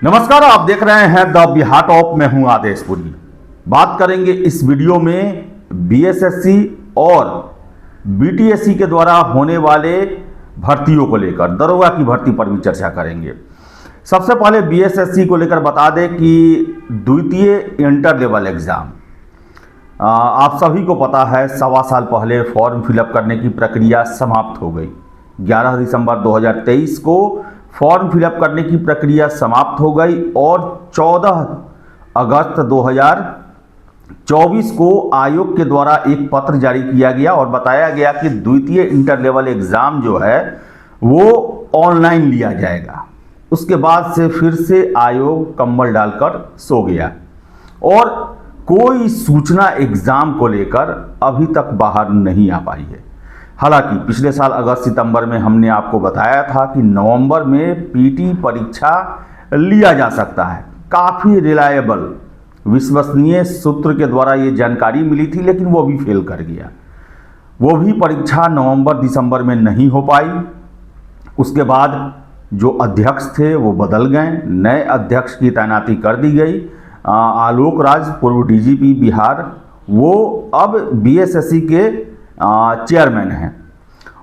नमस्कार, आप देख रहे हैं द बिहार टॉप। मैं हूं आदेशपुरी। बात करेंगे इस वीडियो में बीएसएससी और बीटीएससी के द्वारा होने वाले भर्तियों को लेकर, दरोगा की भर्ती पर भी चर्चा करेंगे। सबसे पहले बीएसएससी को लेकर बता दें कि द्वितीय इंटर लेवल एग्जाम, आप सभी को पता है, 1.25 साल पहले फॉर्म फिलअप करने की प्रक्रिया समाप्त हो गई। 11 दिसंबर 2023 को फॉर्म फिलअप करने की प्रक्रिया समाप्त हो गई और 14 अगस्त 2024 को आयोग के द्वारा एक पत्र जारी किया गया और बताया गया कि द्वितीय इंटर लेवल एग्जाम जो है वो ऑनलाइन लिया जाएगा। उसके बाद से फिर से आयोग कंबल डालकर सो गया और कोई सूचना एग्जाम को लेकर अभी तक बाहर नहीं आ पाई है। हालांकि पिछले साल अगस्त सितंबर में हमने आपको बताया था कि नवंबर में पीटी परीक्षा लिया जा सकता है। काफ़ी रिलायबल, विश्वसनीय सूत्र के द्वारा ये जानकारी मिली थी, लेकिन वो भी फेल कर गया। वो भी परीक्षा नवंबर दिसंबर में नहीं हो पाई। उसके बाद जो अध्यक्ष थे वो बदल गए, नए अध्यक्ष की तैनाती कर दी गई। आलोक राज, पूर्व डीजीपी बिहार, वो अब बीएसएससी के चेयरमैन हैं।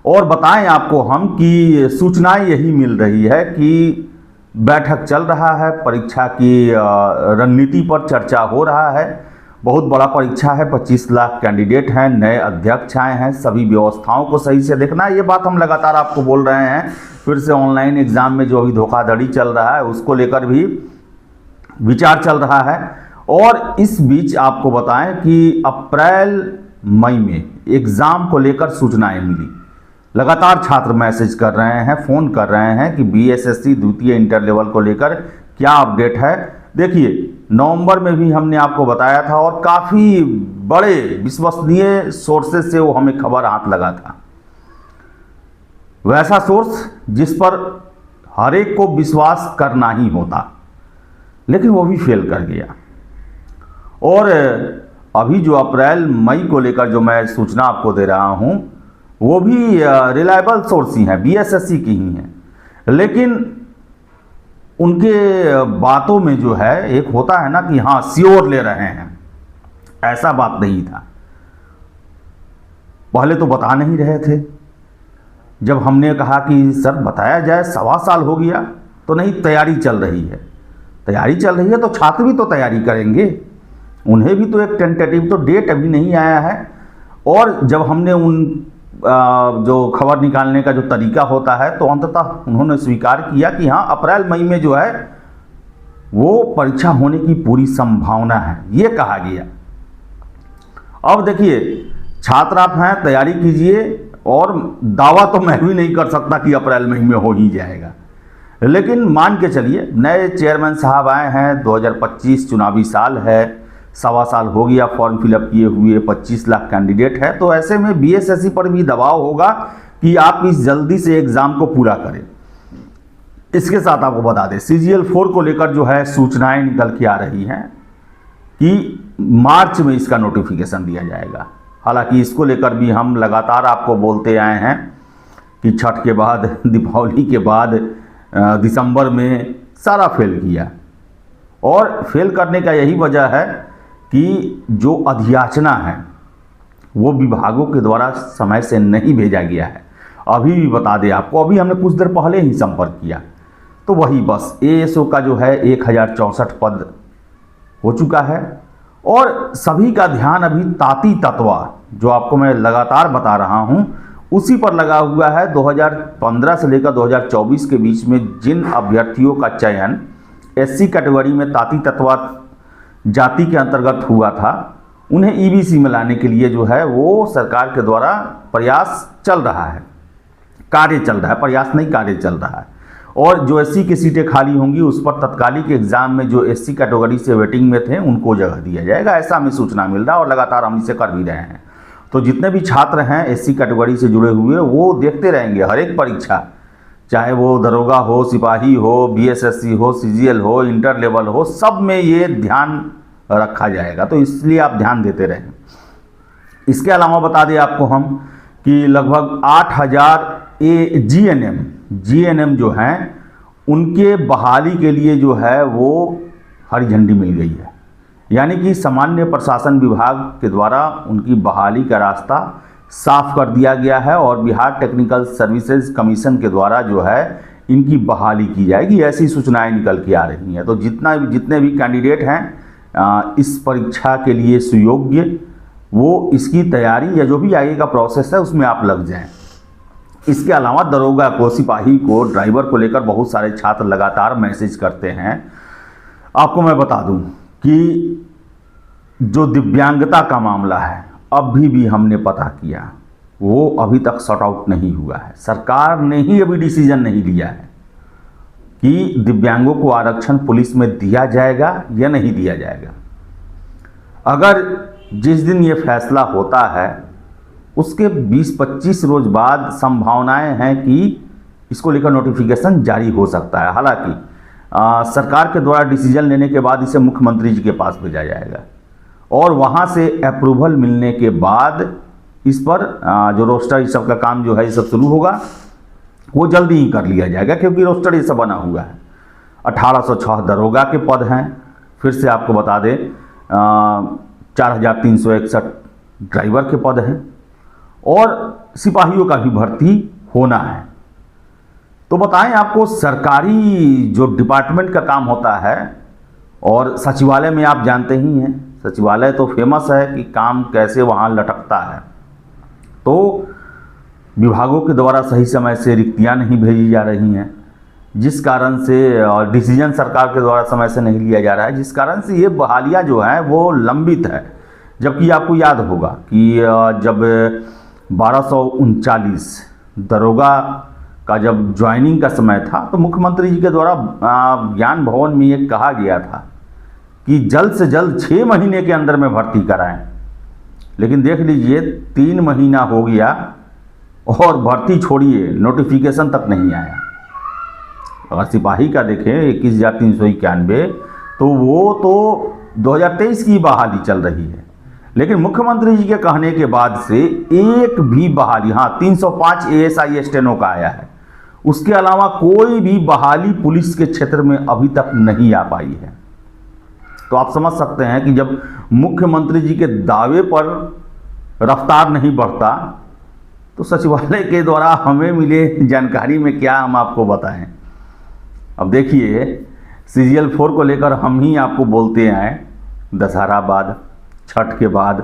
और बताएं आपको हम कि सूचनाएं यही मिल रही है कि बैठक चल रहा है, परीक्षा की रणनीति पर चर्चा हो रहा है। बहुत बड़ा परीक्षा है, 25 लाख कैंडिडेट हैं, नए अध्यक्ष आए हैं, सभी व्यवस्थाओं को सही से देखना है। ये बात हम लगातार आपको बोल रहे हैं। फिर से ऑनलाइन एग्जाम में जो अभी धोखाधड़ी चल रहा है उसको लेकर भी विचार चल रहा है। और इस बीच आपको बताएं कि अप्रैल मई में एग्जाम को लेकर सूचनाएं मिली। लगातार छात्र मैसेज कर रहे हैं, फ़ोन कर रहे हैं कि बीएसएससी द्वितीय इंटर लेवल को लेकर क्या अपडेट है। देखिए, नवंबर में भी हमने आपको बताया था और काफ़ी बड़े विश्वसनीय सोर्सेज से वो हमें खबर हाथ लगा था। वैसा सोर्स जिस पर हर एक को विश्वास करना ही होता, लेकिन वो भी फेल कर गया। और अभी जो अप्रैल मई को लेकर जो मैं सूचना आपको दे रहा हूं वो भी रिलायबल सोर्स ही हैं, बीएसएससी की ही हैं। लेकिन उनके बातों में जो है एक होता है ना कि हाँ श्योर ले रहे हैं, ऐसा बात नहीं था। पहले तो बता नहीं रहे थे। जब हमने कहा कि सर बताया जाए, 1.25 साल हो गया, तो नहीं, तैयारी चल रही है। तैयारी चल रही है तो छात्र भी तो तैयारी करेंगे, उन्हें भी तो एक टेंटेटिव तो डेट अभी नहीं आया है। और जब हमने उन जो खबर निकालने का जो तरीका होता है, तो अंततः उन्होंने स्वीकार किया कि हाँ अप्रैल मई में जो है वो परीक्षा होने की पूरी संभावना है, ये कहा गया। अब देखिए, छात्र आप हैं, तैयारी कीजिए। और दावा तो मैं भी नहीं कर सकता कि अप्रैल मई में हो ही जाएगा, लेकिन मान के चलिए नए चेयरमैन साहब आए हैं, 2025 चुनावी साल है, 1.25 साल हो गया फॉर्म फिलअप किए हुए, 25 लाख कैंडिडेट है। तो ऐसे में बीएसएससी पर भी दबाव होगा कि आप इस जल्दी से एग्जाम को पूरा करें। इसके साथ आपको बता दें, CGL 4 को लेकर जो है सूचनाएं निकल के आ रही हैं कि मार्च में इसका नोटिफिकेशन दिया जाएगा। हालांकि इसको लेकर भी हम लगातार आपको बोलते आए हैं कि छठ के बाद, दीपावली के बाद दिसंबर में सारा फेल किया। और फेल करने का यही वजह है कि जो अधियाचना है वो विभागों के द्वारा समय से नहीं भेजा गया है। अभी भी बता दें आपको, अभी हमने कुछ देर पहले ही संपर्क किया, तो वही बस एएसओ का जो है 1064 पद हो चुका है। और सभी का ध्यान अभी ताती तत्वा, जो आपको मैं लगातार बता रहा हूं, उसी पर लगा हुआ है। 2015 से लेकर 2024 के बीच में जिन अभ्यर्थियों का चयन एससी कैटेगरी में ताती तत्वा जाति के अंतर्गत हुआ था, उन्हें ईबीसी में लाने के लिए जो है वो सरकार के द्वारा प्रयास चल रहा है, कार्य चल रहा है, प्रयास नहीं कार्य चल रहा है। और जो एससी की सीटें खाली होंगी उस पर तत्कालिक एग्जाम में जो एससी कैटेगरी से वेटिंग में थे उनको जगह दिया जाएगा, ऐसा हमें सूचना मिल रहा है और लगातार हम इसे कर भी रहे हैं। तो जितने भी छात्र हैं एससी कैटेगरी से जुड़े हुए वो देखते रहेंगे हर एक परीक्षा, चाहे वो दरोगा हो, सिपाही हो, बीएसएससी हो, सीजीएल हो, इंटर लेवल हो, सब में ये ध्यान रखा जाएगा। तो इसलिए आप ध्यान देते रहें। इसके अलावा बता दें आपको हम कि लगभग 8000 जीएनएम जो हैं उनके बहाली के लिए जो है वो हरी झंडी मिल गई है। यानी कि सामान्य प्रशासन विभाग के द्वारा उनकी बहाली का रास्ता साफ कर दिया गया है और बिहार टेक्निकल सर्विसेज कमीशन के द्वारा जो है इनकी बहाली की जाएगी, ऐसी सूचनाएं निकल के आ रही हैं। तो जितने भी कैंडिडेट हैं इस परीक्षा के लिए सुयोग्य, वो इसकी तैयारी या जो भी आगे का प्रोसेस है उसमें आप लग जाएं। इसके अलावा दरोगा को, सिपाही को, ड्राइवर को लेकर बहुत सारे छात्र लगातार मैसेज करते हैं। आपको मैं बता दूं कि जो दिव्यांगता का मामला है अभी भी हमने पता किया, वो अभी तक सॉर्ट आउट नहीं हुआ है। सरकार ने ही अभी डिसीजन नहीं लिया है कि दिव्यांगों को आरक्षण पुलिस में दिया जाएगा या नहीं दिया जाएगा। अगर जिस दिन ये फैसला होता है उसके 20-25 रोज बाद संभावनाएं हैं कि इसको लेकर नोटिफिकेशन जारी हो सकता है। हालांकि सरकार के द्वारा डिसीजन लेने के बाद इसे मुख्यमंत्री जी के पास भेजा जाएगा और वहाँ से अप्रूवल मिलने के बाद इस पर जो रोस्टर इस सब का काम जो है ये सब शुरू होगा, वो जल्दी ही कर लिया जाएगा क्योंकि रोस्टर ये सब बना हुआ है। 1806 दरोगा के पद हैं, फिर से आपको बता दें 4361 ड्राइवर के पद हैं और सिपाहियों का भी भर्ती होना है। तो बताएं आपको, सरकारी जो डिपार्टमेंट का काम होता है और सचिवालय में आप जानते ही हैं, सचिवालय तो फेमस है कि काम कैसे वहाँ लटकता है। तो विभागों के द्वारा सही समय से रिक्तियाँ नहीं भेजी जा रही हैं, जिस कारण से और डिसीजन सरकार के द्वारा समय से नहीं लिया जा रहा है, जिस कारण से ये बहालियाँ जो हैं वो लंबित है। जबकि आपको याद होगा कि जब 1239 दरोगा का जब ज्वाइनिंग का समय था तो मुख्यमंत्री जी के द्वारा ज्ञान भवन में ये कहा गया था कि जल्द से जल्द 6 महीने के अंदर में भर्ती कराएं। लेकिन देख लीजिए 3 महीना हो गया और भर्ती छोड़िए, नोटिफिकेशन तक नहीं आया। अगर सिपाही का देखें 21,391 तो वो तो 2023 की बहाली चल रही है। लेकिन मुख्यमंत्री जी के कहने के बाद से एक भी बहाली, हाँ 305 ASI स्टेनो का आया है, उसके अलावा कोई भी बहाली पुलिस के क्षेत्र में अभी तक नहीं आ पाई है। तो आप समझ सकते हैं कि जब मुख्यमंत्री जी के दावे पर रफ्तार नहीं बढ़ता तो सचिवालय के द्वारा हमें मिले जानकारी में क्या हम आपको बताएं। अब देखिए CGL 4 को लेकर हम ही आपको बोलते आए, दशहरा बाद, छठ के बाद,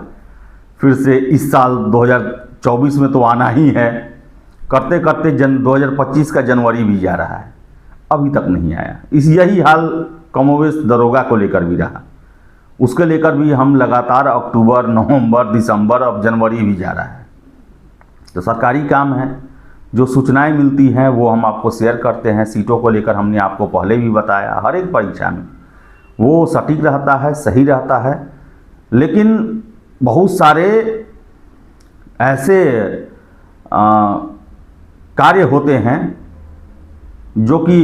फिर से इस साल 2024 में तो आना ही है, करते करते 2025 का जनवरी भी जा रहा है, अभी तक नहीं आया। यही हाल कमोवेश दरोगा को लेकर भी रहा, उसके लेकर भी हम लगातार अक्टूबर, नवंबर, दिसंबर, अब जनवरी भी जा रहा है। तो सरकारी काम है, जो सूचनाएं मिलती हैं वो हम आपको शेयर करते हैं। सीटों को लेकर हमने आपको पहले भी बताया, हर एक परीक्षा में वो सटीक रहता है, सही रहता है। लेकिन बहुत सारे ऐसे कार्य होते हैं जो कि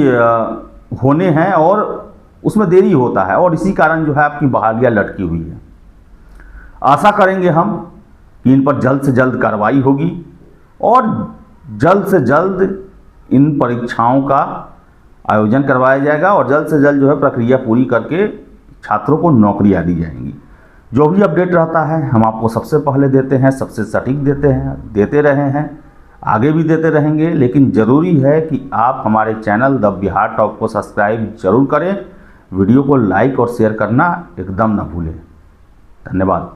होने हैं और उसमें देरी होता है और इसी कारण जो है आपकी बहालियाँ लटकी हुई है। आशा करेंगे हम कि इन पर जल्द से जल्द कार्रवाई होगी और जल्द से जल्द इन परीक्षाओं का आयोजन करवाया जाएगा और जल्द से जल्द जो है प्रक्रिया पूरी करके छात्रों को नौकरियां दी जाएंगी। जो भी अपडेट रहता है हम आपको सबसे पहले देते हैं, सबसे सटीक देते हैं, देते रहे हैं, आगे भी देते रहेंगे। लेकिन ज़रूरी है कि आप हमारे चैनल द बिहार टॉप को सब्सक्राइब जरूर करें, वीडियो को लाइक और शेयर करना एकदम ना भूलें। धन्यवाद।